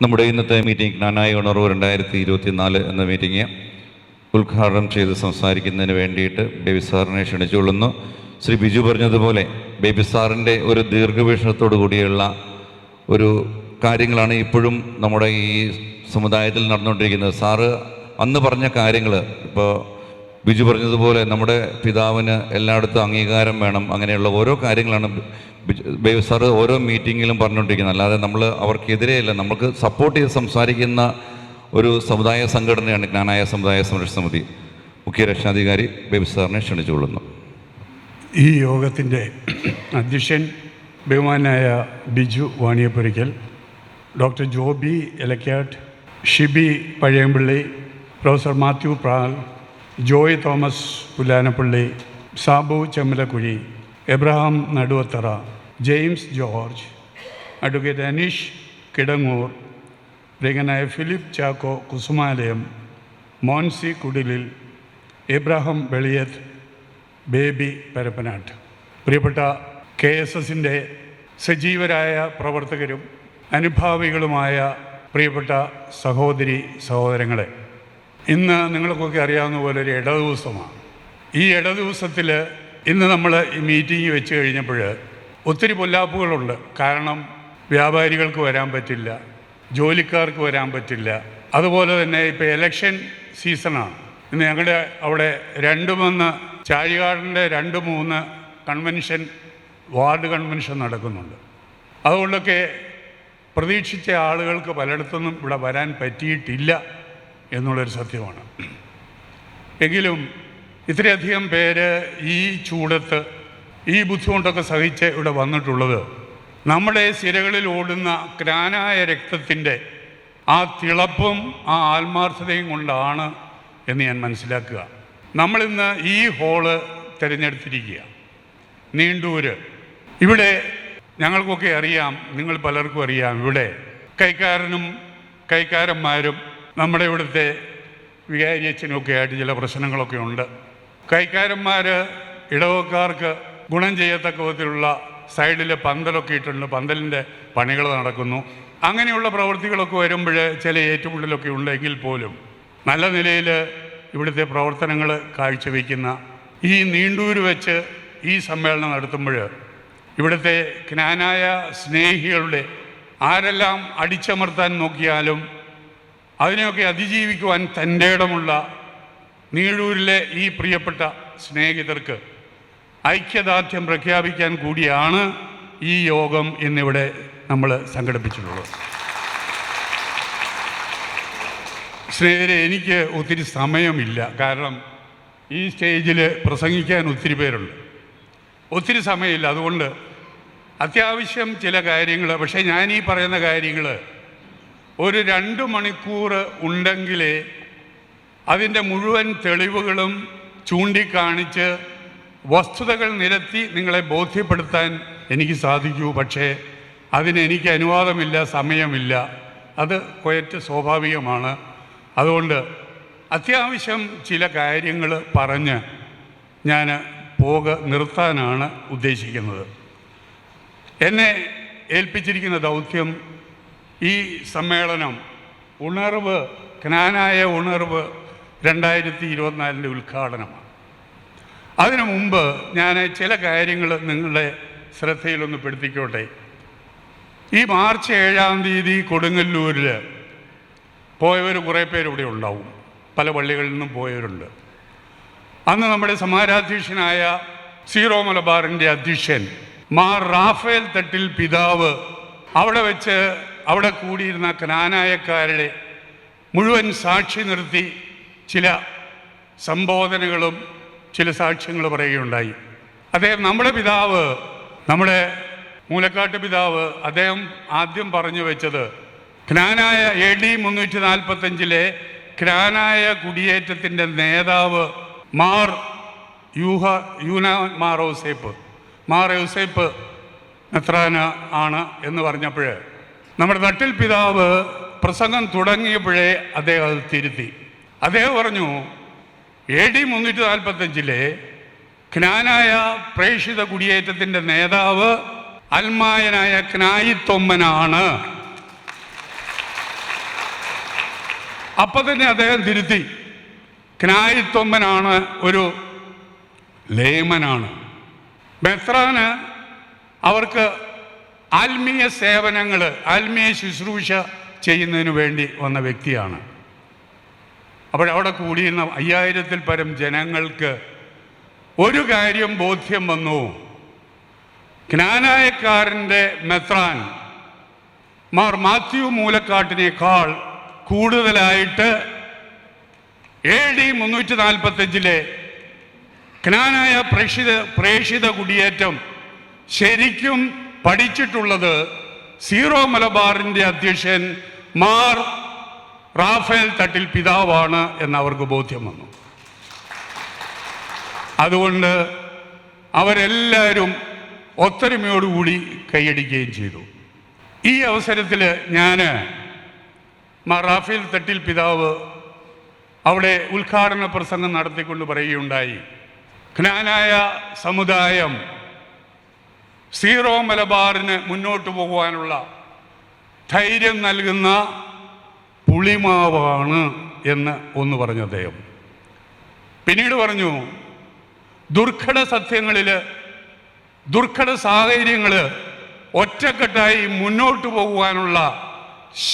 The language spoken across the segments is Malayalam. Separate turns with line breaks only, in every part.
നമ്മുടെ ഇന്നത്തെ മീറ്റിംഗ് ജ്ഞാനായ ഉണർവ് 2024 എന്ന മീറ്റിംഗ് ഉദ്ഘാടനം ചെയ്ത് സംസാരിക്കുന്നതിന് വേണ്ടിയിട്ട് ബേബി സാറിനെ ക്ഷണിച്ചുകൊള്ളുന്നു. ശ്രീ ബിജു പറഞ്ഞതുപോലെ ബേബി സാറിൻ്റെ ഒരു ദീർഘവീക്ഷണത്തോടു കൂടിയുള്ള ഒരു കാര്യങ്ങളാണ് ഇപ്പോഴും നമ്മുടെ ഈ സമുദായത്തിൽ നടന്നുകൊണ്ടിരിക്കുന്നത്. സാറ് അന്ന് പറഞ്ഞ കാര്യങ്ങൾ, ഇപ്പോൾ ബിജു പറഞ്ഞതുപോലെ നമ്മുടെ പിതാവിന് എല്ലായിടത്തും അംഗീകാരം വേണം, അങ്ങനെയുള്ള ഓരോ കാര്യങ്ങളാണ് ബേബി സാറ് ഓരോ മീറ്റിങ്ങിലും പറഞ്ഞുകൊണ്ടിരിക്കുന്നത്. അല്ലാതെ നമ്മൾ അവർക്കെതിരെയല്ല, നമുക്ക് സപ്പോർട്ട് ചെയ്ത് സംസാരിക്കുന്ന ഒരു സമുദായ സംഘടനയാണ് ജ്ഞാനായ സമുദായ സംരക്ഷണ സമിതി. മുഖ്യ രക്ഷാധികാരി ബേബി സാറിനെ ക്ഷണിച്ചുകൊള്ളുന്നു.
ഈ യോഗത്തിൻ്റെ അധ്യക്ഷൻ ബഹുമാനായ Biju Vaniyapurackal, doctor Joby Elackat, Shibi Pazhayampally, professor Mathew Pral, Joy Thomas Pullanappally, Sabu Chemmalakuzhy, Abraham Naduvathara, James George, advocate Aneesh Kidangoor, പ്രിയങ്കനായ ഫിലിപ്പ് ചാക്കോ കുസുമാലയം, മോൻസി കുടിലിൽ, എബ്രഹാം വെളിയത്ത്, ബേബി പരപ്പനാട്ട്, പ്രിയപ്പെട്ട KSSൻ്റെ സജീവരായ പ്രവർത്തകരും അനുഭാവികളുമായ പ്രിയപ്പെട്ട സഹോദരി സഹോദരങ്ങളെ, ഇന്ന് നിങ്ങൾക്കൊക്കെ അറിയാവുന്ന പോലെ ഒരു ഇടദിവസമാണ്. ഈ ഇടദിവസത്തിൽ ഇന്ന് നമ്മൾ ഈ മീറ്റിംഗ് വെച്ച് കഴിഞ്ഞപ്പോൾ ഒത്തിരി പൊല്ലാപ്പുകളുണ്ട്. കാരണം വ്യാപാരികൾക്ക് വരാൻ പറ്റില്ല, ജോലിക്കാർക്ക് വരാൻ പറ്റില്ല. അതുപോലെ തന്നെ ഇപ്പോൾ ഇലക്ഷൻ സീസണാണ്. ഇന്ന് ഞങ്ങളുടെ അവിടെ 2-3 ചാഴികാടിൻ്റെ 2-3 കൺവെൻഷൻ, വാർഡ് കൺവെൻഷൻ നടക്കുന്നുണ്ട്. അതുകൊണ്ടൊക്കെ പ്രതീക്ഷിച്ച ആളുകൾക്ക് പലയിടത്തുനിന്നും ഇവിടെ വരാൻ പറ്റിയിട്ടില്ല എന്നുള്ളൊരു സത്യമാണ്. എങ്കിലും ഇത്രയധികം പേര് ഈ ചൂടത്ത് ഈ ബുദ്ധിമുട്ടൊക്കെ സഹിച്ച് ഇവിടെ വന്നിട്ടുള്ളത് നമ്മുടെ സിരകളിൽ ഓടുന്ന ജ്ഞാനായ രക്തത്തിൻ്റെ ആ തിളപ്പും ആ ആത്മാർത്ഥതയും കൊണ്ടാണ് എന്ന് ഞാൻ മനസ്സിലാക്കുക. നമ്മളിന്ന് ഈ ഹോള് തിരഞ്ഞെടുത്തിരിക്കുക നീണ്ടൂര്. ഇവിടെ ഞങ്ങൾക്കൊക്കെ അറിയാം, നിങ്ങൾ പലർക്കും അറിയാം, ഇവിടെ കൈക്കാരന്മാരും നമ്മുടെ ഇവിടുത്തെ വികാരിയച്ഛനുമൊക്കെ ആയിട്ട് ചില പ്രശ്നങ്ങളൊക്കെ ഉണ്ട്. കൈക്കാരന്മാർ ഇടവക്കാർക്ക് ഗുണം ചെയ്യത്തക്ക വിധത്തിലുള്ള സൈഡിൽ പന്തലൊക്കെ ഇട്ടുണ്ട്, പന്തലിൻ്റെ പണികൾ നടക്കുന്നു. അങ്ങനെയുള്ള പ്രവൃത്തികളൊക്കെ വരുമ്പോൾ ചില ഏറ്റുമുട്ടലൊക്കെ ഉണ്ടെങ്കിൽ പോലും നല്ല നിലയിൽ ഇവിടുത്തെ പ്രവർത്തനങ്ങൾ കാഴ്ചവെക്കുന്ന ഈ നീണ്ടൂര് വെച്ച് ഈ സമ്മേളനം നടത്തുമ്പോൾ ഇവിടുത്തെ ജ്ഞാനായ സ്നേഹികളുടെ ആരെല്ലാം അടിച്ചമർത്താൻ നോക്കിയാലും അതിനെയൊക്കെ അതിജീവിക്കുവാൻ തൻ്റെ ഇടമുള്ള നീണ്ടൂരിലെ ഈ പ്രിയപ്പെട്ട സ്നേഹിതർക്ക് ഐക്യദാർഢ്യം പ്രഖ്യാപിക്കാൻ കൂടിയാണ് ഈ യോഗം എന്നിവിടെ നമ്മൾ സംഘടിപ്പിച്ചിട്ടുള്ളത്. സ്നേഹിതരെ, എനിക്ക് ഒത്തിരി സമയമില്ല. കാരണം ഈ സ്റ്റേജിൽ പ്രസംഗിക്കാൻ ഒത്തിരി പേരുണ്ട്, ഒത്തിരി സമയമില്ല. അതുകൊണ്ട് അത്യാവശ്യം ചില കാര്യങ്ങൾ, പക്ഷേ ഞാൻ ഈ പറയുന്ന കാര്യങ്ങൾ ഒരു 2 മണിക്കൂർ ഉണ്ടെങ്കിലേ അതിൻ്റെ മുഴുവൻ തെളിവുകളും ചൂണ്ടിക്കാണിച്ച് വസ്തുതകൾ നിരത്തി നിങ്ങളെ ബോധ്യപ്പെടുത്താൻ എനിക്ക് സാധിക്കൂ. പക്ഷേ അതിനെനിക്ക് അനുവാദമില്ല, സമയമില്ല. അത് ക്വയറ്റ് സ്വാഭാവികമാണ്. അതുകൊണ്ട് അത്യാവശ്യം ചില കാര്യങ്ങൾ പറഞ്ഞ് ഞാൻ നിർത്താനാണ് ഉദ്ദേശിക്കുന്നത്. എന്നെ ഏൽപ്പിച്ചിരിക്കുന്ന ദൗത്യം ഈ സമ്മേളനം ഉണർവ്, ജ്ഞാനായ ഉണർവ് 2024 ഉദ്ഘാടനമാണ്. അതിനു മുമ്പ് ഞാൻ ചില കാര്യങ്ങൾ നിങ്ങളുടെ ശ്രദ്ധയിലൊന്ന് പെടുത്തിക്കോട്ടെ. ഈ മാർച്ച് 7-ാം തീയതി കൊടുങ്ങല്ലൂരിൽ പോയവർ കുറേ പേരിവിടെ ഉണ്ടാവും, പല പള്ളികളിൽ നിന്നും പോയവരുണ്ട്. അന്ന് നമ്മുടെ സമാരാധ്യക്ഷനായ സീറോ മലബാറിൻ്റെ അധ്യക്ഷൻ മാർ റാഫേൽ തട്ടിൽ പിതാവ് അവിടെ കൂടിയിരുന്ന ജ്ഞാനായക്കാരുടെ മുഴുവൻ സാക്ഷി നിർത്തി ചില സംബോധനകളും ചില സാക്ഷ്യങ്ങൾ പറയുകയുണ്ടായി. അദ്ദേഹം, നമ്മുടെ പിതാവ്, നമ്മുടെ മൂലക്കാട്ട് പിതാവ്, അദ്ദേഹം ആദ്യം പറഞ്ഞു വെച്ചത് ജ്ഞാനായ AD 345 ജ്ഞാനായ കുടിയേറ്റത്തിൻ്റെ നേതാവ് മാർ യൂസേപ്പ് മെത്രാന ആണ് എന്ന് പറഞ്ഞപ്പോൾ നമ്മുടെ തട്ടിൽ പിതാവ് പ്രസംഗം തുടങ്ങിയപ്പോഴേ അദ്ദേഹം അത് തിരുത്തി. അദ്ദേഹം പറഞ്ഞു, AD 345 ജ്ഞാനായ പ്രേക്ഷിത കുടിയേറ്റത്തിൻ്റെ നേതാവ് അൽമായനായ ക്നായിത്തൊമ്മനാണ്. അപ്പം തന്നെ അദ്ദേഹം തിരുത്തി. ക്നായിത്തൊമ്മനാണ്, ഒരു ലേമനാണ്. മെത്രാന് അവർക്ക് ആത്മീയ സേവനങ്ങൾ, ആത്മീയ ശുശ്രൂഷ ചെയ്യുന്നതിന് വേണ്ടി വന്ന വ്യക്തിയാണ്. അപ്പോഴവിടെ കൂടിയിരുന്ന 5000-ൽ പരം ജനങ്ങൾക്ക് ഒരു കാര്യം ബോധ്യം വന്നു. ക്നാനായക്കാരൻ്റെ മെത്രാൻ മാർ മാത്യു മൂലക്കാട്ടിനേക്കാൾ കൂടുതലായിട്ട് AD 345 ക്നാനായ പ്രേക്ഷിത കുടിയേറ്റം ശരിക്കും പഠിച്ചിട്ടുള്ളത് സീറോ മലബാറിൻ്റെ അധ്യക്ഷൻ മാർ റാഫേൽ തട്ടിൽ പിതാവാണ് എന്നവർക്ക് ബോധ്യം വന്നു. അതുകൊണ്ട് അവരെല്ലാവരും ഒത്തൊരുമയോടുകൂടി കൈയടിക്കുകയും ചെയ്തു. ഈ അവസരത്തിൽ ഞാൻ മാർ റാഫേൽ തട്ടിൽ പിതാവ് അവിടെ ഉദ്ഘാടന പ്രസംഗം നടത്തിക്കൊണ്ട് പറയുകയുണ്ടായി, ക്നാനായ സമുദായം സീറോ മലബാറിന് മുന്നോട്ട് പോകുവാനുള്ള ധൈര്യം നൽകുന്ന പുളിമാവാണ് എന്ന് ഒന്ന് പറഞ്ഞു അദ്ദേഹം. പിന്നീട് പറഞ്ഞു, ദുർഘട സത്യങ്ങളിൽ, ദുർഘട സാഹചര്യങ്ങൾ ഒറ്റക്കെട്ടായി മുന്നോട്ട് പോകുവാനുള്ള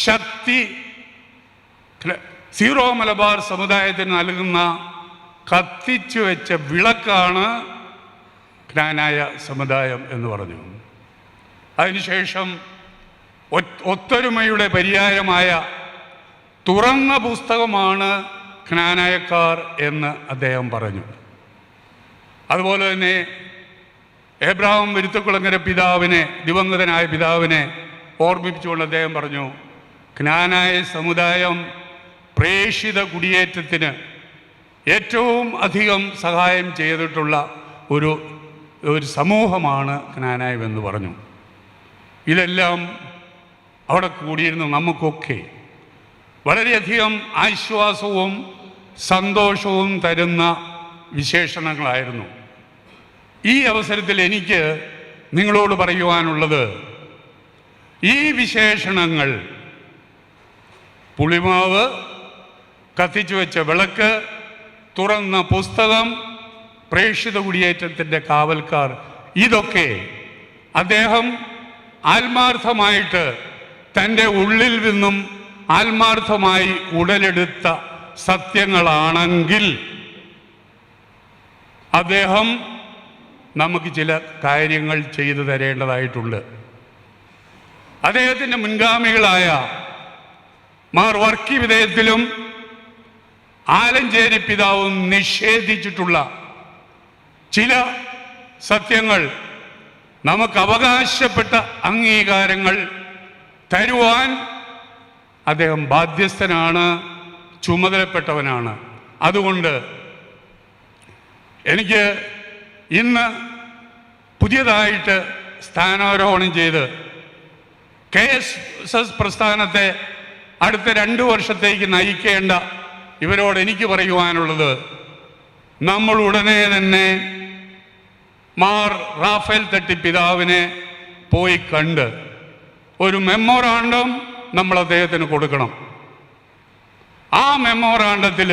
ശക്തി സീറോ മലബാർ സമുദായത്തിന് നൽകുന്ന കത്തിച്ചു വെച്ച വിളക്കാണ് ക്നാനായ സമുദായം എന്ന് പറഞ്ഞു. അതിനുശേഷം ഒത്തൊരുമയുടെ പര്യായമായ തുറന്ന പുസ്തകമാണ് ക്നാനായക്കാർ എന്ന് അദ്ദേഹം പറഞ്ഞു. അതുപോലെ തന്നെ എബ്രഹാം വിരുത്തുകുളങ്ങര പിതാവിനെ, ദിവംഗതനായ പിതാവിനെ ഓർമ്മിപ്പിച്ചുകൊണ്ട് അദ്ദേഹം പറഞ്ഞു, ക്നാനായ സമുദായം പ്രേക്ഷിത കുടിയേറ്റത്തിന് ഏറ്റവും അധികം സഹായം ചെയ്തിട്ടുള്ള ഒരു സമൂഹമാണ് ക്നാനായം എന്ന് പറഞ്ഞു. ഇതെല്ലാം അവിടെ കൂടിയിരുന്ന നമുക്കൊക്കെ വളരെയധികം ആശ്വാസവും സന്തോഷവും തരുന്ന വിശേഷണങ്ങളായിരുന്നു. ഈ അവസരത്തിൽ എനിക്ക് നിങ്ങളോട് പറയുവാനുള്ളത്, ഈ വിശേഷണങ്ങൾ പുളിമാവ്, കത്തിച്ചു വെച്ച വിളക്ക്, തുറന്ന പുസ്തകം, പ്രേക്ഷിത കുടിയേറ്റത്തിൻ്റെ കാവൽക്കാർ, ഇതൊക്കെ അദ്ദേഹം ആത്മാർത്ഥമായിട്ട് തൻ്റെ ഉള്ളിൽ നിന്നും ആത്മാർത്ഥമായി ഉടലെടുത്ത സത്യങ്ങളാണെങ്കിൽ അദ്ദേഹം നമുക്ക് ചില കാര്യങ്ങൾ ചെയ്തു തരേണ്ടതായിട്ടുണ്ട്. അദ്ദേഹത്തിൻ്റെ മുൻഗാമികളായ മാർ വർക്കി വിധേയത്തിലും ആലഞ്ചേരി പിതാവും നിഷേധിച്ചിട്ടുള്ള ചില സത്യങ്ങൾ, നമുക്ക് അവകാശപ്പെട്ട അംഗീകാരങ്ങൾ തരുവാൻ അദ്ദേഹം ബാധ്യസ്ഥനാണ്, ചുമതലപ്പെട്ടവനാണ്. അതുകൊണ്ട് എനിക്ക് ഇന്ന് പുതിയതായിട്ട് സ്ഥാനാരോഹണം ചെയ്ത് KSS പ്രസ്ഥാനത്തെ അടുത്ത 2 വർഷത്തേക്ക് നയിക്കേണ്ട ഇവരോട് എനിക്ക് പറയുവാനുള്ളത്, നമ്മൾ ഉടനെ തന്നെ മാർ റാഫേൽ തട്ടി പിതാവിനെ പോയി കണ്ട് ഒരു മെമ്മോറാണ്ടം നമ്മൾ അദ്ദേഹത്തിന് കൊടുക്കണം. ആ മെമ്മോറാണ്ടത്തിൽ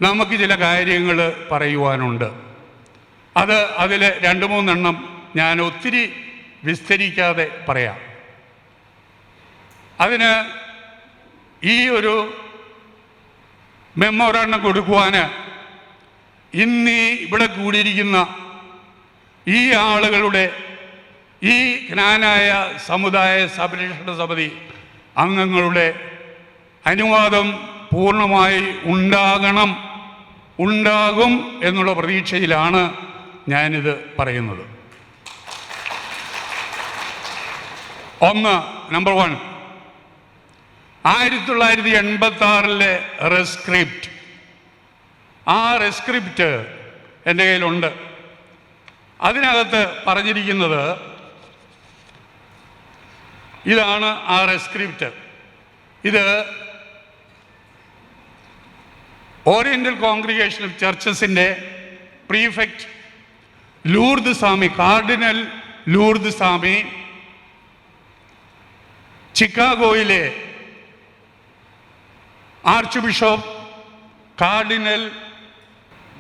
നമുക്ക് ചില കാര്യങ്ങൾ പറയുവാനുണ്ട്. അതിൽ 2-3 എണ്ണം ഞാൻ ഒത്തിരി വിസ്തരിക്കാതെ പറയാം. അതിന് ഈ ഒരു മെമ്മോറാണ്ടം കൊടുക്കുവാൻ ഇന്ന് ഇവിടെ കൂടിയിരിക്കുന്ന ഈ ആളുകളുടെ, ഈ ക്നാനായ സമുദായ സംരക്ഷണ സമിതി അംഗങ്ങളുടെ അനുവാദം പൂർണ്ണമായി ഉണ്ടാകും എന്നുള്ള പ്രതീക്ഷയിലാണ് ഞാനിത് പറയുന്നത്. നമ്പർ 1, 1986 റെസ്ക്രിപ്റ്റ്. ആ റെസ്ക്രിപ്റ്റ് എൻ്റെ കയ്യിലുണ്ട്. അതിനകത്ത് പറഞ്ഞിരിക്കുന്നത് ഇതാണ്. ആ റെസ്ക്രിപ്റ്റ് ഇത് ഓറിയൻ്റൽ കോൺഗ്രിഗേഷൻ ഓഫ് ചർച്ചസിൻ്റെ പ്രീഫെക്റ്റ് ലൂർദ് സ്വാമി, കാർഡിനൽ ലൂർദ് സ്വാമി ചിക്കാഗോയിലെ ആർച്ച് ബിഷപ്പ് കാർഡിനൽ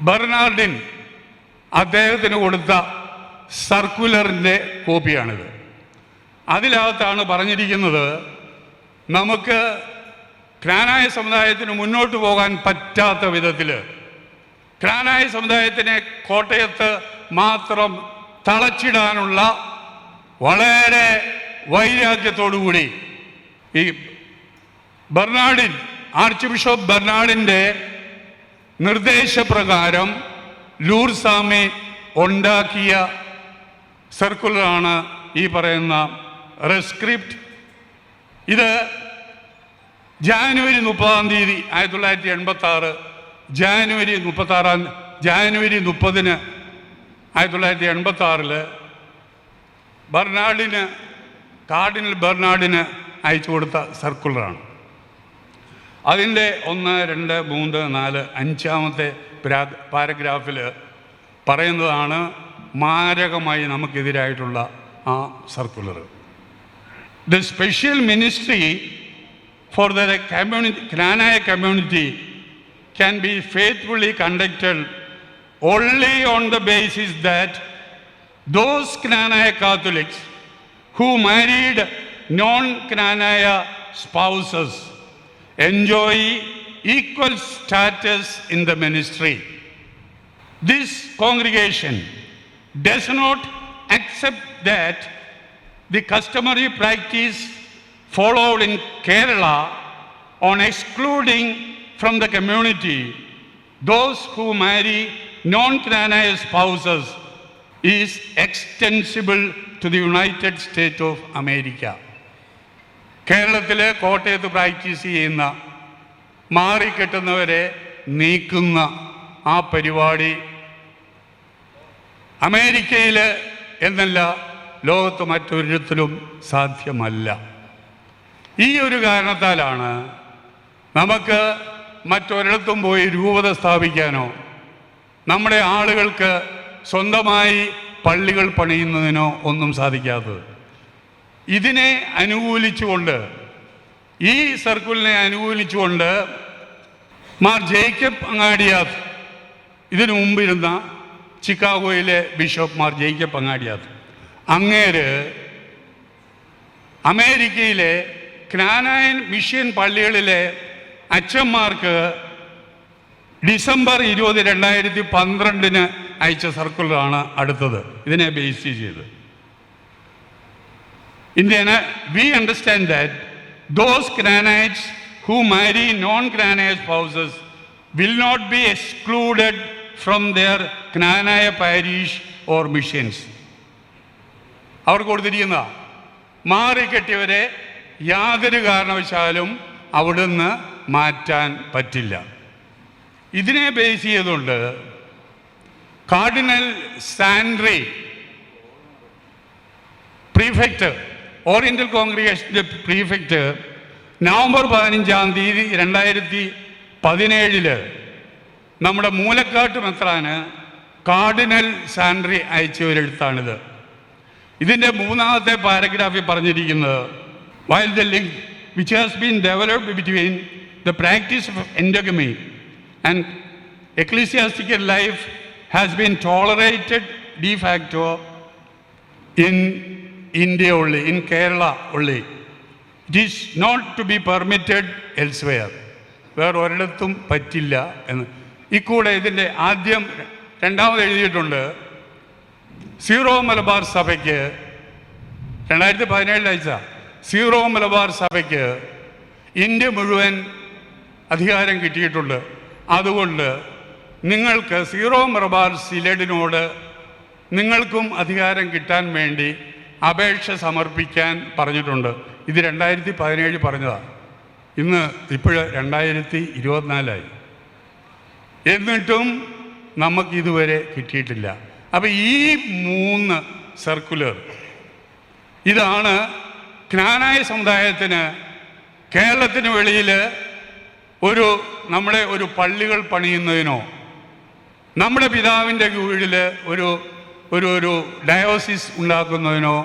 ബെർണാർഡിൻ അദ്ദേഹത്തിന് കൊടുത്ത സർക്കുലറിൻ്റെ കോപ്പിയാണിത്. അതിനകത്താണ് പറഞ്ഞിരിക്കുന്നത്, നമുക്ക് ക്നാനായ സമുദായത്തിന് മുന്നോട്ട് പോകാൻ പറ്റാത്ത വിധത്തിൽ ക്നാനായ സമുദായത്തിനെ കോട്ടയത്ത് മാത്രം തളച്ചിടാനുള്ള വളരെ വൈരാഗ്യത്തോടുകൂടി ഈ ബെർണാർഡിൻ, ആർച്ച് ബിഷപ്പ് ബെർണാർഡിൻ്റെ നിർദ്ദേശപ്രകാരം ലൂർദ് സ്വാമി ഉണ്ടാക്കിയ സർക്കുലറാണ് ഈ പറയുന്ന റെസ്ക്രിപ്റ്റ്. ഇത് ജാനുവരി 30 1986 ജാനുവരി 30 1986 ബെർണാർഡിന്, കാർഡിനൽ ബെർണാർഡിന് അയച്ചു കൊടുത്ത സർക്കുലറാണ്. അതിൻ്റെ 1, 2, 3, 4, 5-ാമത്തെ പാരഗ്രാഫിൽ പറയുന്നതാണ് മാരകമായി നമുക്കെതിരായിട്ടുള്ള ആ circular. The special ministry for the Knanaya community can be faithfully conducted only on the basis that those Knanaya Catholics who married non-Knanaya spouses enjoy equal status in the ministry. This congregation does not accept that the customary practice followed in Kerala on excluding from the community those who marry non-Knanaya spouses is extensible to the United States of America. കേരളത്തിൽ കോട്ടയത്ത് പ്രാക്ടീസ് ചെയ്യുന്ന മാറിക്കെട്ടുന്നവരെ നീക്കുന്ന ആ പരിപാടി അമേരിക്കയിൽ എന്നല്ല, ലോകത്ത് മറ്റൊരിടത്തിലും സാധ്യമല്ല. ഈ ഒരു കാരണത്താലാണ് നമുക്ക് മറ്റൊരിടത്തും പോയി രൂപത സ്ഥാപിക്കാനോ നമ്മുടെ ആളുകൾക്ക് സ്വന്തമായി പള്ളികൾ പണിയുന്നതിനോ ഒന്നും സാധിക്കാത്തത്. ഇതിനെ അനുകൂലിച്ചുകൊണ്ട്, ഈ സർക്കിളിനെ അനുകൂലിച്ചുകൊണ്ട് മാർ ജേക്കബ് അങ്ങാടിയാത്ത്, ഇതിനു മുമ്പിരുന്ന ചിക്കാഗോയിലെ ബിഷപ്പ് മാർ ജേക്കബ് അങ്ങാടിയാത്ത്, അങ്ങേര് അമേരിക്കയിലെ ക്നാനായൻ മിഷൻ പള്ളികളിലെ അച്ഛന്മാർക്ക് ഡിസംബർ 20, 2012 അയച്ച സർക്കുലറാണ് അടുത്തത്. ഇതിനെ ബേസ് ചെയ്ത് we understand that those Canaanites who marry non-Canaanite spouses will not be excluded from their Canaanite parish or missions. അവർക്ക് കൊടുത്തിരിക്കുന്ന മാറിക്കെട്ടിയവരെ യാതൊരു കാരണവശാലും അവിടുന്ന് മാറ്റാൻ പറ്റില്ല. ഇതിനെ ബേസ് ചെയ്തുകൊണ്ട് കാർഡിനൽ സാൻഡ്രി, പ്രീഫെക്റ്റ്, ഓറിയന്റൽ കോൺഗ്രിഗേഷൻ്റെ പ്രീഫെക്റ്റ്, നവംബർ 15 2017 നമ്മുടെ മൂലക്കാട്ട് മെത്രാന് കാർഡിനൽ സാൻഡ്രി അയച്ച ഒരു എഴുത്താണിത്. ഇതിൻ്റെ 3-ാമത്തെ പാരഗ്രാഫിൽ പറഞ്ഞിരിക്കുന്നത്, while the link which has been developed between the practice of endogamy and ecclesiastical life has been tolerated de facto in India only, in Kerala only. It is not to be permitted elsewhere. വേറെ ഒരിടത്തും പറ്റില്ല എന്ന്. ഇക്കൂടെ ഇതിൻ്റെ ആദ്യം 2-ാമത് എഴുതിയിട്ടുണ്ട്, സീറോ മലബാർ സഭയ്ക്ക് 2017 അയച്ച സീറോ മലബാർ സഭയ്ക്ക് ഇന്ത്യ മുഴുവൻ അധികാരം കിട്ടിയിട്ടുണ്ട്. അതുകൊണ്ട് നിങ്ങൾക്ക് സീറോ മലബാർ സിനഡിനോട് നിങ്ങൾക്കും അധികാരം കിട്ടാൻ വേണ്ടി അപേക്ഷ സമർപ്പിക്കാൻ പറഞ്ഞിട്ടുണ്ട്. ഇത് 2017 പറഞ്ഞതാണ്. ഇപ്പോൾ 2024 എന്നിട്ടും നമുക്കിതുവരെ കിട്ടിയിട്ടില്ല. അപ്പം ഈ 3 സർക്കുലർ ഇതാണ് ക്നാനായ സമുദായത്തിന് കേരളത്തിന് വെളിയിൽ നമ്മുടെ ഒരു പള്ളികൾ പണിയുന്നതിനോ നമ്മുടെ പിതാവിൻ്റെ കീഴിൽ ഒരു ഡയോസിസ് ഉണ്ടാക്കുന്നതിനോ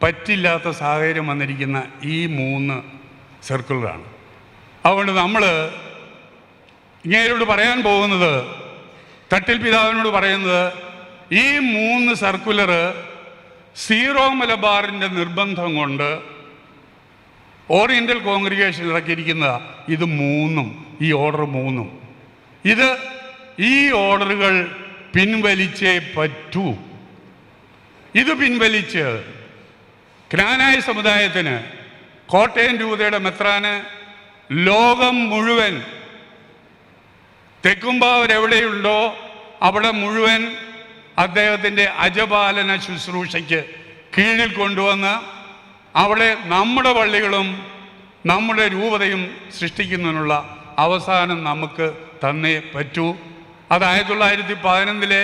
പറ്റില്ലാത്ത സാഹചര്യം വന്നിരിക്കുന്ന ഈ 3 സർക്കുലറാണ്. അതുകൊണ്ട് നമ്മൾ ഇങ്ങേരോട് പറയാൻ പോകുന്നത്, തട്ടിൽ പിതാവിനോട് പറയുന്നത്, ഈ 3 സർക്കുലർ സീറോ മലബാറിൻ്റെ നിർബന്ധം കൊണ്ട് ഓറിയൻ്റൽ കോൺഗ്രിഗേഷൻ ഇറക്കിയിരിക്കുന്ന ഇത് 3, ഈ ഓർഡർ 3, ഈ ഓർഡറുകൾ പിൻവലിച്ചേ പറ്റൂ. ഇത് പിൻവലിച്ച് ക്നാനായ സമുദായത്തിന്, കോട്ടയം രൂപതയുടെ മെത്രാന്, ലോകം മുഴുവൻ തെക്കുംപാവർ എവിടെയുണ്ടോ അവിടെ മുഴുവൻ അദ്ദേഹത്തിൻ്റെ അജപാലന ശുശ്രൂഷയ്ക്ക് കീഴിൽ കൊണ്ടുവന്ന് അവിടെ നമ്മുടെ പള്ളികളും നമ്മുടെ രൂപതയും സൃഷ്ടിക്കുന്നതിനുള്ള അവസാനം നമുക്ക് തന്നേ പറ്റൂ. അത് 1911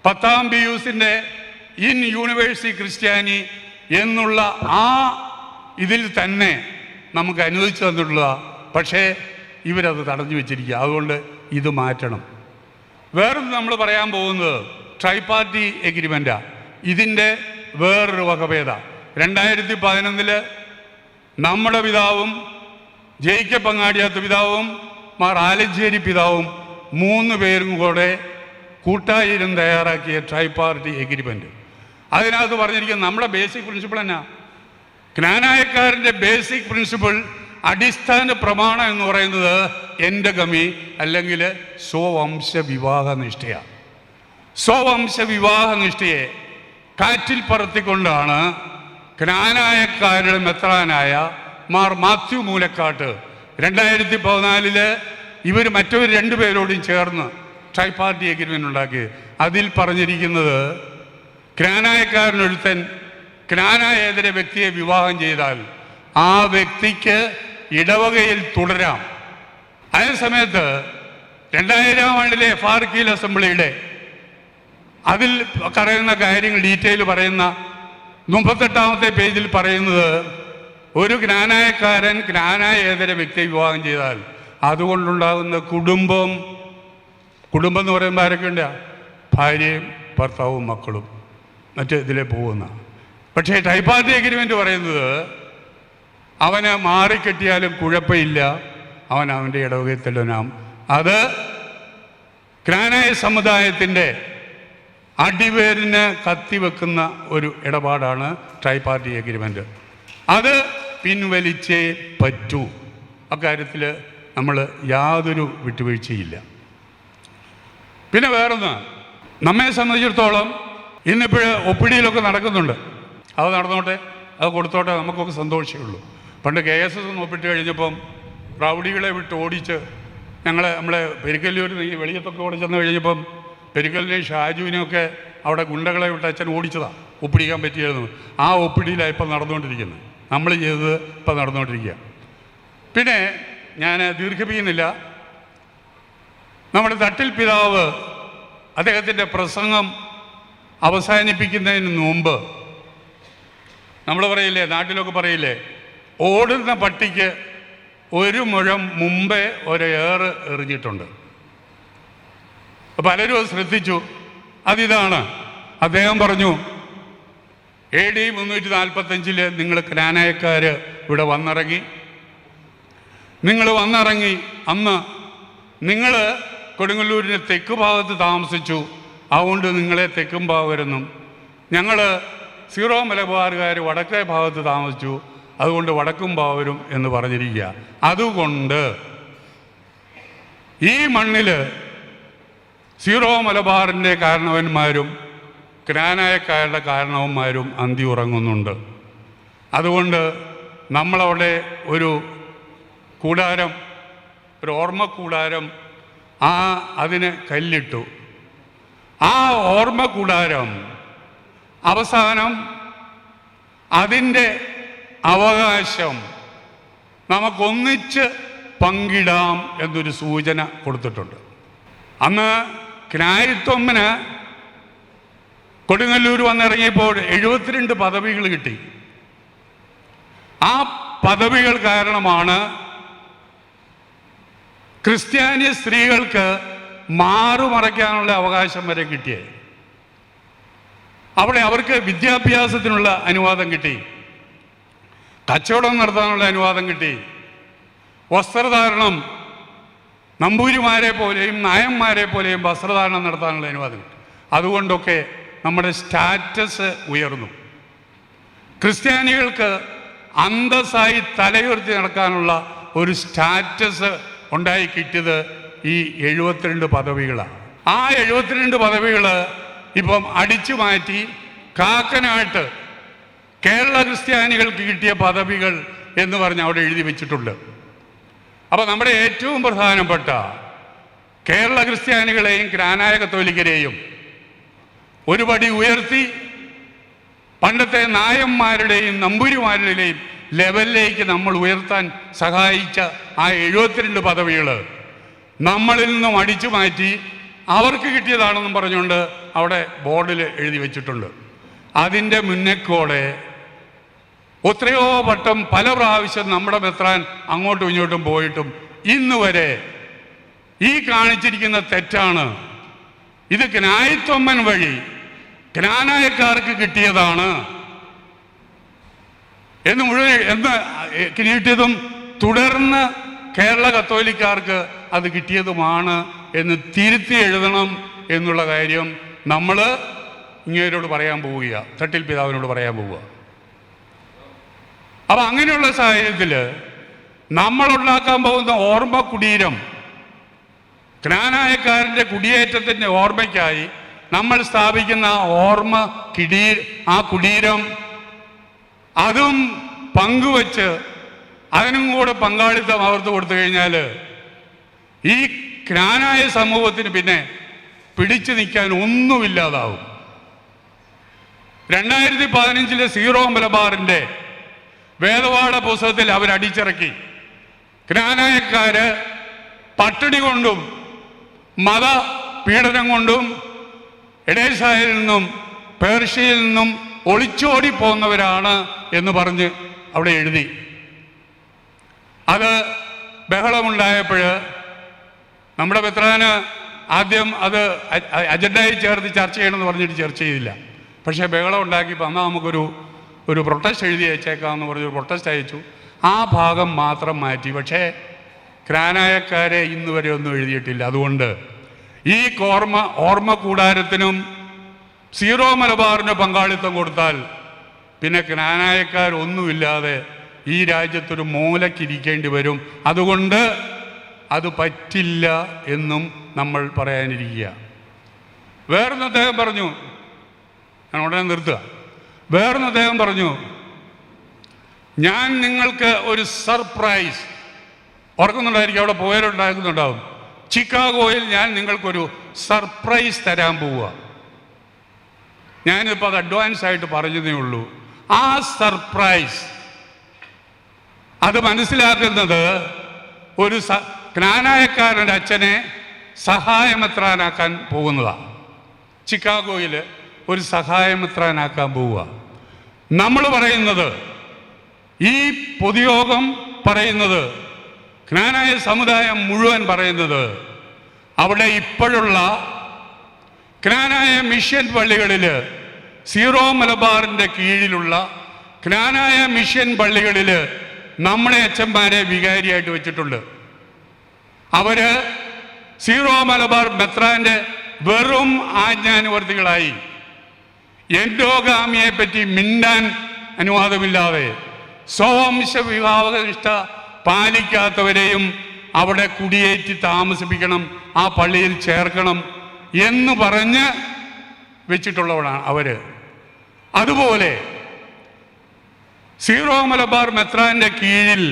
10ാം പിയൂസിൻ്റെ ഇൻ യൂണിവേഴ്സിറ്റി ക്രിസ്ത്യാനി എന്നുള്ള ആ ഇതിൽ തന്നെ നമുക്ക് അനുവദിച്ചു തന്നിട്ടുള്ളതാണ്. പക്ഷേ ഇവരത് തടഞ്ഞു വെച്ചിരിക്കുക. അതുകൊണ്ട് ഇത് മാറ്റണം. വേറൊന്ന് നമ്മൾ പറയാൻ പോകുന്നത് ട്രൈ പാർട്ടി എഗ്രിമെൻ്റാണ്. ഇതിൻ്റെ വേറൊരു വകഭേദ 2011 നമ്മുടെ പിതാവും ജയിക്കബ് പങ്ങാടിയാത്ത പിതാവും മാർ ആലഞ്ചേരി പിതാവും 3 പേരും കൂടെ കൂട്ടായിരുന്നു തയ്യാറാക്കിയ ട്രൈ പാർട്ടി എഗ്രിമെൻ്റ്. അതിനകത്ത് പറഞ്ഞിരിക്കുന്ന നമ്മുടെ ബേസിക് പ്രിൻസിപ്പിൾ എന്നാ? ക്നാനായക്കാരൻ്റെ ബേസിക് പ്രിൻസിപ്പിൾ, അടിസ്ഥാന പ്രമാണം എന്ന് പറയുന്നത് എൻഡഗമി അല്ലെങ്കിൽ സ്വവംശ വിവാഹ നിഷ്ഠയാണ്. സ്വവംശ വിവാഹ നിഷ്ഠയെ കാറ്റിൽ പറത്തിക്കൊണ്ടാണ് ക്നാനായക്കാരുടെ മെത്രാനായ മാർ മാത്യു മൂലക്കാട്ട് 2014 ഇവർ മറ്റൊരു 2 പേരോടും ചേർന്ന് ട്രൈ പാർട്ടി എഗ്രിമെൻ്റ് ഉണ്ടാക്കി. അതിൽ പറഞ്ഞിരിക്കുന്നത് ക്നാനായക്കാരനൊരുത്തൻ ക്നാനായേതര വ്യക്തിയെ വിവാഹം ചെയ്താൽ ആ വ്യക്തിക്ക് ഇടവകയിൽ തുടരാം. അതേ സമയത്ത് 2000 FRKIL അസംബ്ലിയുടെ അതിൽ പറയുന്ന കാര്യങ്ങൾ ഡീറ്റെയിൽ പറയുന്ന 38ാമത്തെ പേജിൽ പറയുന്നത്, ഒരു ജ്ഞാനായക്കാരൻ ജ്ഞാനായേതര വ്യക്തിയെ വിവാഹം ചെയ്താൽ അതുകൊണ്ടുണ്ടാകുന്ന കുടുംബം എന്ന് പറയുമ്പോൾ ആരൊക്കെ ഉണ്ട്? ഭാര്യയും ഭർത്താവും മക്കളും മറ്റ് ഇതിലെ പോകുന്ന. പക്ഷേ ട്രൈ പാർട്ടി എഗ്രിമെൻ്റ് പറയുന്നത് അവന് മാറിക്കെട്ടിയാലും കുഴപ്പമില്ല, അവൻ്റെ ഇടവകയിൽ തെല്ലനാം. അത് ക്നാനായ സമുദായത്തിൻ്റെ അടിവേരിന് കത്തിവെക്കുന്ന ഒരു ഇടപാടാണ് ട്രൈ പാർട്ടി എഗ്രിമെൻ്റ്. അത് പിൻവലിച്ചേ പറ്റൂ. അക്കാര്യത്തിൽ നമ്മൾ യാതൊരു വിട്ടുവീഴ്ചയില്ല. പിന്നെ വേറൊന്ന്, നമ്മെ സംബന്ധിച്ചിടത്തോളം ഇന്നിപ്പോൾ ഒപ്പിടിയിലൊക്കെ നടക്കുന്നുണ്ട്. അത് നടന്നോട്ടെ, അത് കൊടുത്തോട്ടെ, നമുക്കൊക്കെ സന്തോഷമേ ഉള്ളൂ. പണ്ട് KSS ഒപ്പിട്ട് കഴിഞ്ഞപ്പം റൗഡികളെ വിട്ട് ഓടിച്ച് നമ്മളെ പെരിക്കല്ലൂർ ഈ വെളിയത്തൊക്കെ ഓടി ചെന്ന് കഴിഞ്ഞപ്പം പെരിക്കലിനെയും ഷാജുവിനെയൊക്കെ അവിടെ ഗുണ്ടകളെ വിട്ട് അച്ഛൻ ഓടിച്ചതാണ്. ഒപ്പിടിക്കാൻ പറ്റിയായിരുന്നു. ആ ഒപ്പിടിയിലാണ് ഇപ്പം നടന്നുകൊണ്ടിരിക്കുന്നത്. നമ്മൾ ചെയ്തത് ഇപ്പം നടന്നുകൊണ്ടിരിക്കുക. പിന്നെ ഞാൻ ദീർഘിപ്പിക്കുന്നില്ല. നമ്മുടെ തട്ടിൽ പിതാവ് അദ്ദേഹത്തിൻ്റെ പ്രസംഗം അവസാനിപ്പിക്കുന്നതിന് മുമ്പ് നമ്മൾ പറയില്ലേ, നാട്ടിലൊക്കെ പറയില്ലേ, ഓടുന്ന പട്ടിക്ക് 1 മുഴം മുമ്പേ ഒരേറ് എറിഞ്ഞിട്ടുണ്ട്. പലരും അത് ശ്രദ്ധിച്ചു. അതിതാണ് അദ്ദേഹം പറഞ്ഞു, AD 345 നിങ്ങൾ ക്നാനായക്കാർ ഇവിടെ വന്നിറങ്ങി. അന്ന് നിങ്ങൾ കൊടുങ്ങല്ലൂരിൻ്റെ തെക്ക് ഭാഗത്ത് താമസിച്ചു, അതുകൊണ്ട് നിങ്ങളെ തെക്കും ഭാഗവരെന്നും, ഞങ്ങൾ സീറോ മലബാറുകാർ വടക്കേ ഭാഗത്ത് താമസിച്ചു, അതുകൊണ്ട് വടക്കും ഭാവരും എന്ന് പറഞ്ഞിരിക്കുക. അതുകൊണ്ട് ഈ മണ്ണിൽ സീറോ മലബാറിൻ്റെ കാരണവന്മാരും ക്നാനായക്കാരുടെ കാരണവന്മാരും അന്തി ഉറങ്ങുന്നുണ്ട്. അതുകൊണ്ട് നമ്മളവിടെ ഒരു കൂടാരം, ഒരു ഓർമ്മക്കൂടാരം, അതിന് കല്ലിട്ടു. ആ ഓർമ്മക്കൂടാരം അവസാനം അതിൻ്റെ അവകാശം നമുക്കൊന്നിച്ച് പങ്കിടാം എന്നൊരു സൂചന കൊടുത്തിട്ടുണ്ട്. അന്ന് ക്നായിത്വമ്മന് കൊടുങ്ങല്ലൂർ വന്നിറങ്ങിയപ്പോൾ 72 പദവികൾ കിട്ടി. ആ പദവികൾ കാരണമാണ് ക്രിസ്ത്യാനി സ്ത്രീകൾക്ക് മാറുമറയ്ക്കാനുള്ള അവകാശം വരെ കിട്ടിയത്. അവിടെ അവർക്ക് വിദ്യാഭ്യാസത്തിനുള്ള അനുവാദം കിട്ടി, കച്ചവടം നടത്താനുള്ള അനുവാദം കിട്ടി, വസ്ത്രധാരണം നമ്പൂരിമാരെ പോലെയും നായന്മാരെ പോലെയും വസ്ത്രധാരണം നടത്താനുള്ള അനുവാദം കിട്ടും. അതുകൊണ്ടൊക്കെ നമ്മുടെ സ്റ്റാറ്റസ് ഉയർന്നു. ക്രിസ്ത്യാനികൾക്ക് അന്തസ്സായി തലയുയർത്തി നടക്കാനുള്ള ഒരു സ്റ്റാറ്റസ് ഉണ്ടായി കിട്ടിയത് ഈ 72 പദവികളാണ്. ആ 72 പദവികൾ ഇപ്പം അടിച്ചു മാറ്റി കാക്കനാട്ട് കേരള ക്രിസ്ത്യാനികൾക്ക് കിട്ടിയ പദവികൾ എന്ന് പറഞ്ഞ് അവിടെ എഴുതി വെച്ചിട്ടുണ്ട്. അപ്പോൾ നമ്മുടെ ഏറ്റവും പ്രധാനപ്പെട്ട കേരള ക്രിസ്ത്യാനികളെയും ക്നാനായ കത്തോലിക്കരെയും ഒരു പടി ഉയർത്തി പണ്ടത്തെ നായന്മാരുടെയും നമ്പൂരിമാരുടെയും ലെവലിലേക്ക് നമ്മൾ ഉയർത്താൻ സഹായിച്ച ആ 72 പദവികൾ നമ്മളിൽ നിന്നും അടിച്ചു മാറ്റി അവർക്ക് കിട്ടിയതാണെന്നും പറഞ്ഞുകൊണ്ട് അവിടെ ബോർഡിൽ എഴുതി വെച്ചിട്ടുണ്ട്. അതിൻ്റെ മുന്നേക്കോടെ എത്രയോ വട്ടം പല പ്രാവശ്യം നമ്മുടെ മെത്രാൻ അങ്ങോട്ടും ഇങ്ങോട്ടും പോയിട്ടും ഇന്ന് വരെ ഈ കാണിച്ചിരിക്കുന്ന തെറ്റാണ്, ഇത് ക്നായിത്തൊമ്മൻ വഴി ക്നാനായക്കാർക്ക് കിട്ടിയതാണ് എന്ന് കിട്ടിയതും തുടർന്ന് കേരള കത്തോലിക്കാർക്ക് അത് കിട്ടിയതുമാണ് എന്ന് തിരുത്തി എഴുതണം എന്നുള്ള കാര്യം നമ്മൾ ഇങ്ങേരോട് പറയാൻ പോവുക, തട്ടിൽ പിതാവിനോട് പറയാൻ പോവുക. അപ്പം അങ്ങനെയുള്ള സാഹചര്യത്തിൽ നമ്മളുണ്ടാക്കാൻ പോകുന്ന ഓർമ്മ കുടീരം, ക്നാനായക്കാരൻ്റെ കുടിയേറ്റത്തിൻ്റെ ഓർമ്മയ്ക്കായി നമ്മൾ സ്ഥാപിക്കുന്ന ആ കുടീരം അതും പങ്കുവച്ച് അതിനും കൂടെ പങ്കാളിത്തം അവർക്ക് കൊടുത്തു കഴിഞ്ഞാൽ ഈ ക്നാനായ സമൂഹത്തിന് പിന്നെ പിടിച്ചു നിൽക്കാൻ ഒന്നുമില്ലാതാവും. 2015 സീറോ മലബാറിൻ്റെ വേദപാഠ പുസ്തകത്തിൽ അവരടിച്ചിറക്കി ക്നാനായക്കാര് പട്ടിണി കൊണ്ടും മത പീഡനം കൊണ്ടും എഡേസായിൽ നിന്നും പേർഷ്യയിൽ നിന്നും ഒളിച്ചോടി പോകുന്നവരാണ് എന്ന് പറഞ്ഞ് അവിടെ എഴുതി. അത് ബഹളമുണ്ടായപ്പോൾ നമ്മുടെ മെത്രാന് ആദ്യം അത് അജണ്ടയിൽ ചേർത്ത് ചർച്ച ചെയ്യണമെന്ന് പറഞ്ഞിട്ട് ചർച്ച ചെയ്തില്ല. പക്ഷേ ബഹളം ഉണ്ടാക്കിയപ്പോൾ എന്നാൽ നമുക്കൊരു പ്രൊട്ടസ്റ്റ് എഴുതി അയച്ചേക്കാമെന്ന് പറഞ്ഞൊരു പ്രൊട്ടസ്റ്റ് അയച്ചു. ആ ഭാഗം മാത്രം മാറ്റി. പക്ഷേ ക്നാനായക്കാരെ ഇന്ന് വരെ ഒന്നും എഴുതിയിട്ടില്ല. അതുകൊണ്ട് ഈ ഓർമ്മ കൂടാരത്തിനും സീറോ മലബാറിന് പങ്കാളിത്തം കൊടുത്താൽ പിന്നെ ക്നാനായക്കാരൊന്നുമില്ലാതെ ഈ രാജ്യത്തൊരു മൂലക്കിരിക്കേണ്ടി വരും. അതുകൊണ്ട് അത് പറ്റില്ല എന്നും നമ്മൾ പറയാനിരിക്കുക. വേറൊന്ന് അദ്ദേഹം പറഞ്ഞു, ഞാൻ ഉടനെ നിർത്തുക. വേറൊന്ന് അദ്ദേഹം പറഞ്ഞു, ഞാൻ നിങ്ങൾക്ക് ഒരു സർപ്രൈസ്, ഓർക്കുന്നുണ്ടായിരിക്കും, അവിടെ പോയാലുണ്ടാകുന്നുണ്ടാവും, ചിക്കാഗോയിൽ ഞാൻ നിങ്ങൾക്കൊരു സർപ്രൈസ് തരാൻ പോവുക. ഞാനിപ്പോൾ അത് അഡ്വാൻസ് ആയിട്ട് പറഞ്ഞതേ ഉള്ളൂ. ആ സർപ്രൈസ് അത് മനസ്സിലാക്കുന്നത് ഒരു ക്നാനായക്കാരൻ്റെ അച്ഛനെ സഹായമെത്രാനാക്കാൻ പോകുന്നതാണ്. ചിക്കാഗോയിൽ ഒരു സഹായമെത്രാനാക്കാൻ പോവുക. നമ്മൾ പറയുന്നത്, ഈ പൊതുയോഗം പറയുന്നത്, ക്നാനായ സമുദായം മുഴുവൻ പറയുന്നത്, അവിടെ ഇപ്പോഴുള്ള ക്നാനായ മിഷൻ പള്ളികളിൽ, സീറോ മലബാറിൻ്റെ കീഴിലുള്ള ക്നാനായ മിഷൻ പള്ളികളിൽ നമ്മളെ അച്ഛന്മാരെ വികാരിയായിട്ട് വെച്ചിട്ടുണ്ട്. അവർ സീറോ മലബാർ മെത്രാൻ്റെ വെറും ആജ്ഞാനുവർത്തികളായി എൻഡോഗാമിയെ പറ്റി മിണ്ടാൻ അനുവാദമില്ലാതെ സ്വവംശ വിവാഹനിഷ്ഠ പാലിക്കാത്തവരെയും അവിടെ കുടിയേറ്റി താമസിപ്പിക്കണം, ആ പള്ളിയിൽ ചേർക്കണം എന്ന് പറഞ്ഞ് വെച്ചിട്ടുള്ളവരാണ് അവർ. അതുപോലെ സീറോ മലബാർ മെത്രാൻ്റെ കീഴിൽ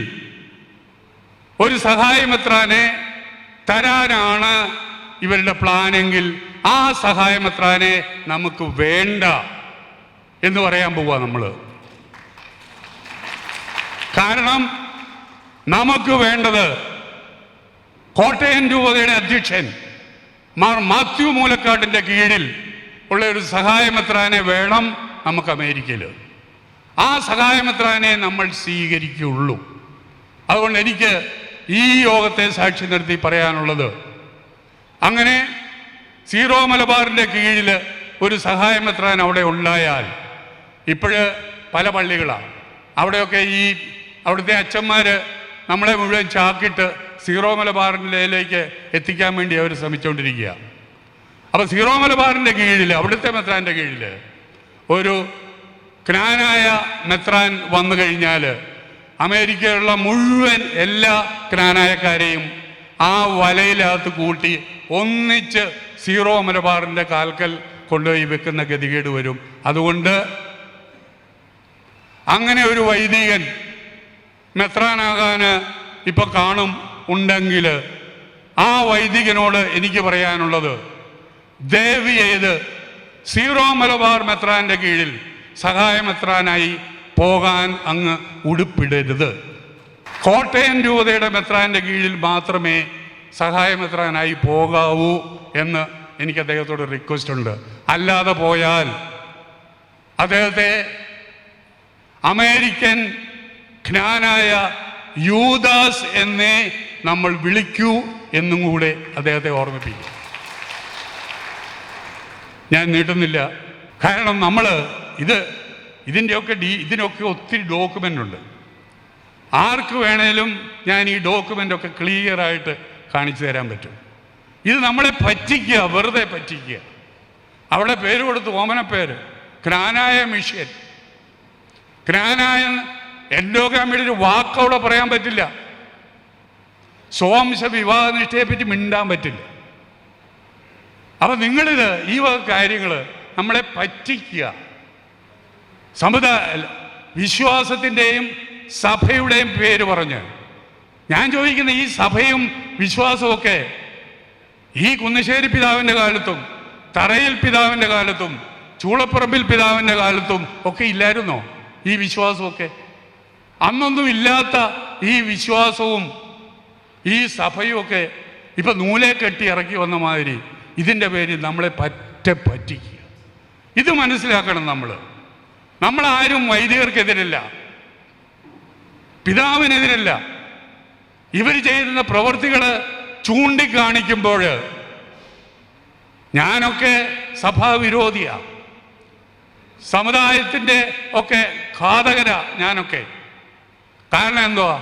ഒരു സഹായ മെത്രാനെ തരാനാണ് ഇവരുടെ പ്ലാനെങ്കിൽ ആ സഹായ മെത്രാനെ നമുക്ക് വേണ്ട എന്ന് പറയാൻ പോവുക നമ്മൾ. കാരണം നമുക്ക് വേണ്ടത് കോട്ടയം രൂപതയുടെ അധ്യക്ഷൻ മാർ മാത്യു മൂലക്കാട്ടിൻ്റെ കീഴിൽ ഉള്ള ഒരു സഹായമെത്രാനെ വേണം നമുക്ക് അമേരിക്കയിൽ. ആ സഹായമെത്രാനെ നമ്മൾ സ്വീകരിക്കുകയുള്ളൂ. അതുകൊണ്ട് എനിക്ക് ഈ യോഗത്തെ സാക്ഷി നിർത്തി പറയാനുള്ളത്, അങ്ങനെ സീറോ മലബാറിൻ്റെ കീഴിൽ ഒരു സഹായമെത്രാൻ അവിടെ ഉണ്ടായാൽ, ഇപ്പോഴ് പല പള്ളികളാണ്, അവിടെയൊക്കെ അവിടുത്തെ അച്ഛന്മാർ നമ്മളെ മുഴുവൻ ചാക്കിട്ട് സീറോ മലബാറിലേക്ക് എത്തിക്കാൻ വേണ്ടി അവർ ശ്രമിച്ചുകൊണ്ടിരിക്കുക. അപ്പോൾ സീറോ മലബാറിൻ്റെ കീഴിൽ, അവിടുത്തെ മെത്രാൻ്റെ കീഴിൽ ഒരു ക്നാനായ മെത്രാൻ വന്നു കഴിഞ്ഞാൽ അമേരിക്കയിലുള്ള മുഴുവൻ എല്ലാ ക്നാനായക്കാരെയും ആ വലയിലകത്ത് കൂട്ടി ഒന്നിച്ച് സീറോ മലബാറിൻ്റെ കാൽക്കൽ കൊണ്ടുപോയി വെക്കുന്ന ഗതികേട് വരും. അതുകൊണ്ട് അങ്ങനെ ഒരു വൈദികൻ മെത്രാനാകാൻ ഇപ്പം കാണും ഉണ്ടെങ്കിൽ ആ വൈദികനോട് എനിക്ക് പറയാനുള്ളത്, ദയവ് ചെയ്ത് സീറോ മലബാർ മെത്രാൻ്റെ കീഴിൽ സഹായ മെത്രാനായി പോകാൻ അങ്ങ് ഉടുപ്പിടരുത്. കോട്ടയം രൂപതയുടെ മെത്രാൻ്റെ കീഴിൽ മാത്രമേ സഹായ മെത്രാനായി പോകാവൂ എന്ന് എനിക്ക് അദ്ദേഹത്തോട് റിക്വസ്റ്റ് ഉണ്ട്. അല്ലാതെ പോയാൽ അദ്ദേഹത്തെ അമേരിക്കൻ ജ്ഞാനായ യൂദാസ് എന്നേ നമ്മൾ വിളിക്കൂ എന്നും കൂടെ അദ്ദേഹത്തെ ഓർമ്മിപ്പിക്കും. ഞാൻ നീട്ടുന്നില്ല. കാരണം നമ്മൾ ഇതിനൊക്കെ ഒത്തിരി ഡോക്യുമെൻ്റ് ഉണ്ട്. ആർക്ക് വേണേലും ഞാൻ ഈ ഡോക്യുമെൻ്റൊക്കെ ക്ലിയറായിട്ട് കാണിച്ചു തരാൻ പറ്റും. ഇത് നമ്മളെ പറ്റിക്കുക, വെറുതെ പറ്റിക്കുക. അവിടെ പേര് കൊടുത്ത് ഓമനപ്പേര് ക്നാനായ മിഷ്യൻ. ക്നാനായ എൻഡോഗ്രാമിയുടെ ഒരു വാക്കവിടെ പറയാൻ പറ്റില്ല. സ്വവംശ വിവാഹ നിഷ്ഠയെപ്പറ്റി മിണ്ടാൻ പറ്റില്ല. അപ്പം നിങ്ങളിത് ഈ വക കാര്യങ്ങൾ നമ്മളെ പറ്റിക്കുക. വിശ്വാസത്തിൻ്റെയും സഭയുടെയും പേര് പറഞ്ഞ് ഞാൻ ചോദിക്കുന്ന, ഈ സഭയും വിശ്വാസമൊക്കെ ഈ കുന്നശ്ശേരി പിതാവിൻ്റെ കാലത്തും തറയിൽ പിതാവിൻ്റെ കാലത്തും ചൂളപ്പറമ്പിൽ പിതാവിൻ്റെ കാലത്തും ഒക്കെ ഇല്ലായിരുന്നോ ഈ വിശ്വാസമൊക്കെ? അന്നൊന്നും ഇല്ലാത്ത ഈ വിശ്വാസവും ഈ സഭയും ഒക്കെ ഇപ്പം നൂലെ കെട്ടി ഇറക്കി വന്ന മാതിരി ഇതിൻ്റെ പേരിൽ നമ്മളെ പറ്റിക്കുക. ഇത് മനസ്സിലാക്കണം. നമ്മളാരും വൈദികർക്കെതിരല്ല, പിതാവിനെതിരല്ല. ഇവർ ചെയ്യുന്ന പ്രവൃത്തികൾ ചൂണ്ടിക്കാണിക്കുമ്പോൾ ഞാനൊക്കെ സഭാവിരോധിയാണ്, സമുദായത്തിൻ്റെ ഒക്കെ ഘാതകരാ ഞാനൊക്കെ. കാരണം എന്തുവാ?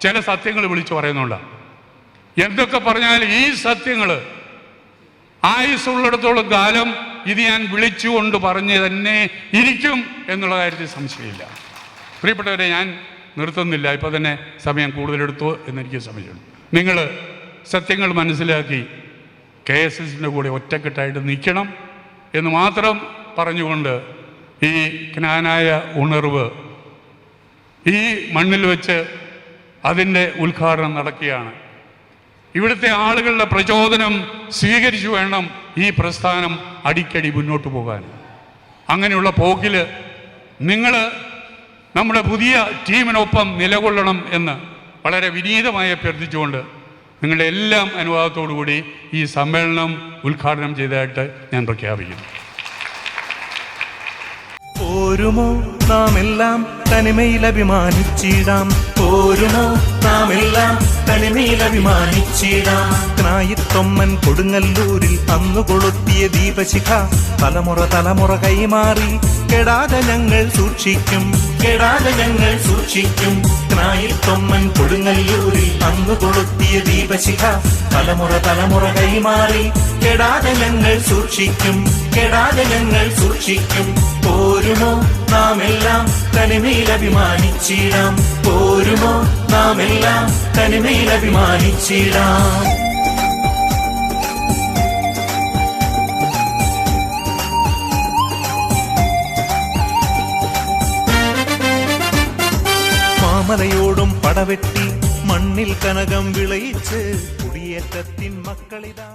ചില സത്യങ്ങൾ വിളിച്ചു പറയുന്നുണ്ടാണ്. എന്തൊക്കെ പറഞ്ഞാൽ ഈ സത്യങ്ങൾ ആയുസ്സുള്ളിടത്തോളം കാലം ഇത് ഞാൻ വിളിച്ചുകൊണ്ട് പറഞ്ഞ് തന്നെ ഇരിക്കും എന്നുള്ള കാര്യത്തിൽ സംശയമില്ല. പ്രിയപ്പെട്ടവരെ, ഞാൻ നിർത്തുന്നില്ല. ഇപ്പോൾ തന്നെ സമയം കൂടുതലെടുത്തു എന്നെനിക്ക് സംശയമുണ്ട്. നിങ്ങൾ സത്യങ്ങൾ മനസ്സിലാക്കി KSSൻ്റെ കൂടെ ഒറ്റക്കെട്ടായിട്ട് നിൽക്കണം എന്ന് മാത്രം പറഞ്ഞുകൊണ്ട് ഈ ജ്ഞാനായ ഉണർവ് ഈ മണ്ണിൽ വെച്ച് അതിൻ്റെ ഉദ്ഘാടനം നടക്കുകയാണ്. ഇവിടുത്തെ ആളുകളുടെ പ്രചോദനം സ്വീകരിച്ചു വേണം ഈ പ്രസ്ഥാനം അടിക്കടി മുന്നോട്ട് പോകാൻ. അങ്ങനെയുള്ള പോക്കിൽ നിങ്ങൾ നമ്മുടെ പുതിയ ടീമിനൊപ്പം നിലകൊള്ളണം എന്ന് വളരെ വിനീതമായി അഭ്യർത്ഥിച്ചുകൊണ്ട് നിങ്ങളുടെ എല്ലാം അനുവാദത്തോടു കൂടി ഈ സമ്മേളനം ഉദ്ഘാടനം ചെയ്തതായിട്ട് ഞാൻ പ്രഖ്യാപിക്കുന്നു.
പോരുമോ നാം എല്ലാം തനിമയിൽ അഭിമാനിച്ചിടാം, പോരുമോ നാം എല്ലാം തനിമയിൽ അഭിമാനിച്ചിടാം. ക്നായിത്തൊമ്മൻ കൊടുങ്ങല്ലൂരിൽ അന്നു കൊളുത്തിയ ദീപശിഖ തലമുറ തലമുറ കൈമാറി കെടാതെ ഞങ്ങൾ സൂക്ഷിക്കും, കെടാതെ ഞങ്ങൾ സൂക്ഷിക്കും. ക്നായിത്തൊമ്മൻ കൊടുങ്ങല്ലൂരിൽ അന്നു കൊളുത്തിയ ദീപശിഖ തലമുറ തലമുറ കൈമാറി കെടാതെ ഞങ്ങൾ സൂക്ഷിക്കും, കെടാതെ ഞങ്ങൾ സൂക്ഷിക്കും. പോരുമോ നാം എല്ലാം തനിമയിൽ അഭിമാനിച്ചിടാം, പോരുമോ നാം എല്ലാം തനിമയിൽ അഭിമാനിച്ചിടാം. മാമലയോടും പടവെട്ടി മണ്ണിൽ കനകം വിളയിച്ച് കുടിയേറ്റത്തിൻ മക്കളിതാ.